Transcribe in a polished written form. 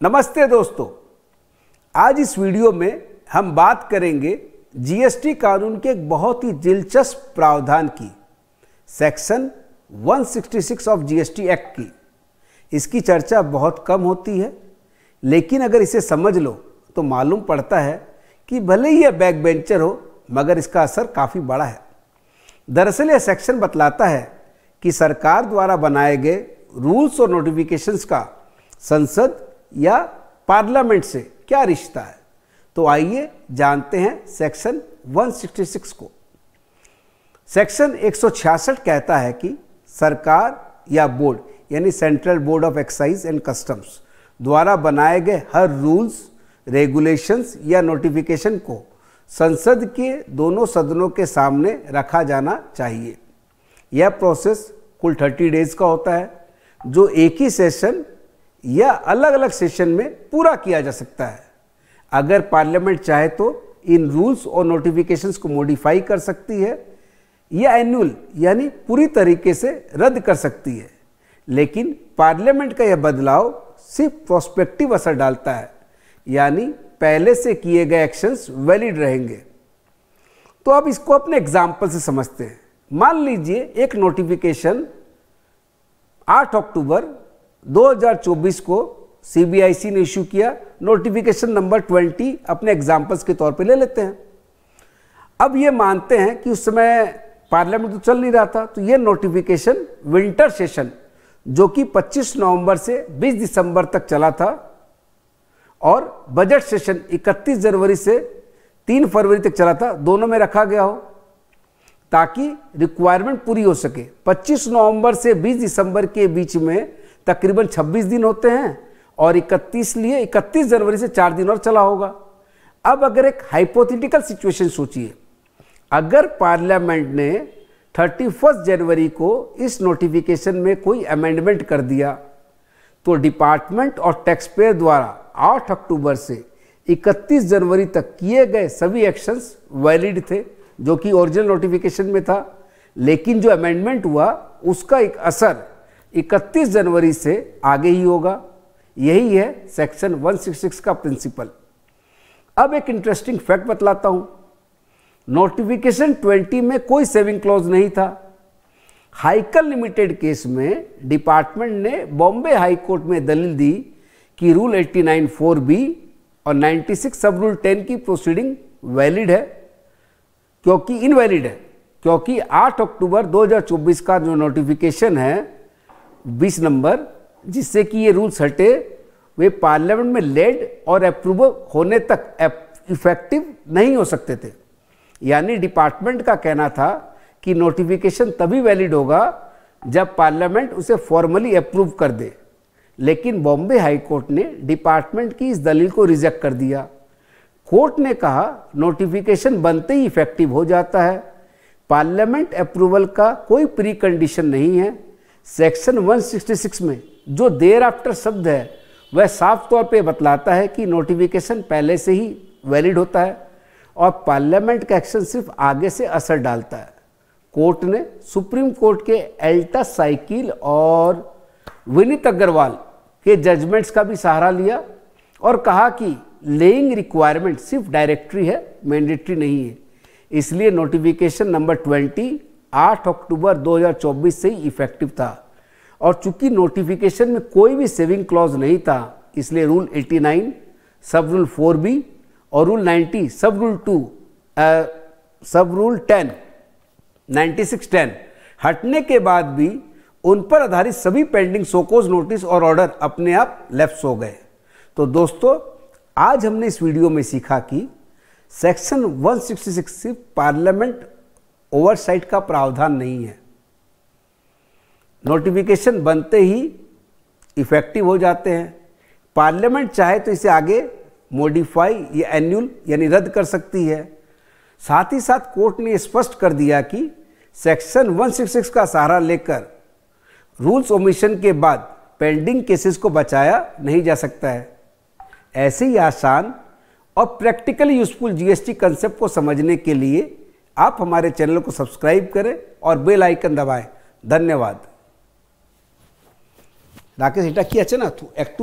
नमस्ते दोस्तों, आज इस वीडियो में हम बात करेंगे जीएसटी कानून के एक बहुत ही दिलचस्प प्रावधान की, सेक्शन 166 ऑफ जीएसटी एक्ट की। इसकी चर्चा बहुत कम होती है, लेकिन अगर इसे समझ लो तो मालूम पड़ता है कि भले ही यह बैक बेंचर हो मगर इसका असर काफ़ी बड़ा है। दरअसल यह सेक्शन बतलाता है कि सरकार द्वारा बनाए गए रूल्स और नोटिफिकेशंस का संसद या पार्लियामेंट से क्या रिश्ता है। तो आइए जानते हैं सेक्शन 166 को। सेक्शन 166 कहता है कि सरकार या बोर्ड यानी central board of excise and customs द्वारा बनाए गए हर रूल्स, रेगुलेशंस या नोटिफिकेशन को संसद के दोनों सदनों के सामने रखा जाना चाहिए। यह प्रोसेस कुल 30 डेज का होता है, जो एक ही सेशन या अलग अलग सेशन में पूरा किया जा सकता है। अगर पार्लियामेंट चाहे तो इन रूल्स और नोटिफिकेशंस को मॉडिफाई कर सकती है या एनुअल यानी पूरी तरीके से रद्द कर सकती है, लेकिन पार्लियामेंट का यह बदलाव सिर्फ प्रोस्पेक्टिव असर डालता है, यानी पहले से किए गए एक्शंस वैलिड रहेंगे। तो अब इसको अपने एग्जाम्पल से समझते हैं। मान लीजिए एक नोटिफिकेशन 8 अक्टूबर 2024 को सीबीआईसी ने इशू किया, नोटिफिकेशन नंबर 20 अपने एग्जाम्पल्स के तौर पे ले लेते हैं। अब ये मानते हैं कि उस समय पार्लियामेंट तो चल नहीं रहा था, तो ये नोटिफिकेशन विंटर सेशन जो कि 25 नवंबर से 20 दिसंबर तक चला था और बजट सेशन 31 जनवरी से 3 फरवरी तक चला था, दोनों में रखा गया हो ताकि रिक्वायरमेंट पूरी हो सके। 25 नवंबर से 20 दिसंबर के बीच में तकरीबन 26 दिन होते हैं और 31 जनवरी से 4 दिन और चला होगा। अब अगर एक हाइपोथेटिकल सिचुएशन सोचिए, अगर पार्लियामेंट ने 31 जनवरी को इस नोटिफिकेशन में कोई अमेंडमेंट कर दिया तो डिपार्टमेंट और टैक्स पेयर द्वारा 8 अक्टूबर से 31 जनवरी तक किए गए सभी एक्शंस वैलिड थे, जो कि ओरिजिनल नोटिफिकेशन में था। लेकिन जो अमेंडमेंट हुआ उसका एक असर 31 जनवरी से आगे ही होगा। यही है सेक्शन 166 का प्रिंसिपल। अब एक इंटरेस्टिंग फैक्ट बतलाता हूं। नोटिफिकेशन 20 में कोई सेविंग क्लॉज नहीं था। हाईकल लिमिटेड केस में डिपार्टमेंट ने बॉम्बे हाई कोर्ट में दलील दी कि रूल 89(4)(b) और 96 सब रूल 10 की प्रोसीडिंग वैलिड है, क्योंकि 8 अक्टूबर 2024 का जो नोटिफिकेशन है 20 नंबर, जिससे कि ये रूल्स हटे, वे पार्लियामेंट में लेड और अप्रूवल होने तक इफेक्टिव नहीं हो सकते थे। यानी डिपार्टमेंट का कहना था कि नोटिफिकेशन तभी वैलिड होगा जब पार्लियामेंट उसे फॉर्मली अप्रूव कर दे। लेकिन बॉम्बे हाई कोर्ट ने डिपार्टमेंट की इस दलील को रिजेक्ट कर दिया। कोर्ट ने कहा नोटिफिकेशन बनते ही इफेक्टिव हो जाता है, पार्लियामेंट अप्रूवल का कोई प्री कंडीशन नहीं है। सेक्शन 166 में जो देयर आफ्टर शब्द है वह साफ तौर पे बतलाता है कि नोटिफिकेशन पहले से ही वैलिड होता है और पार्लियामेंट का एक्शन सिर्फ आगे से असर डालता है। कोर्ट ने सुप्रीम कोर्ट के एल्टस साइकिल और विनीत अग्रवाल के जजमेंट्स का भी सहारा लिया और कहा कि लेइंग रिक्वायरमेंट सिर्फ डायरेक्टरी है, मैंडेटरी नहीं है। इसलिए नोटिफिकेशन नंबर 20 8 अक्टूबर 2024 से ही इफेक्टिव था और चूंकि नोटिफिकेशन में कोई भी सेविंग क्लॉज नहीं था, इसलिए रूल 89 सब रूल 4(b) और रूल 90 सब रूल 10 96(10) हटने के बाद भी उन पर आधारित सभी पेंडिंग सोकोज नोटिस और ऑर्डर अपने आप लैप्स हो गए। तो दोस्तों, आज हमने इस वीडियो में सीखा कि सेक्शन 166 सिर्फ पार्लियामेंट ओवरसाइट का प्रावधान नहीं है। नोटिफिकेशन बनते ही इफेक्टिव हो जाते हैं। पार्लियामेंट चाहे तो इसे आगे मॉडिफाई या एन्यूल यानी रद्द कर सकती है। साथ ही साथ कोर्ट ने स्पष्ट कर दिया कि सेक्शन 166 का सहारा लेकर रूल्स ओमिशन के बाद पेंडिंग केसेस को बचाया नहीं जा सकता है। ऐसे ही आसान और प्रैक्टिकली यूजफुल जीएसटी कंसेप्ट को समझने के लिए आप हमारे चैनल को सब्सक्राइब करें और बेल आइकन दबाएं। धन्यवाद। राकेश, এটা কি আছে না একটু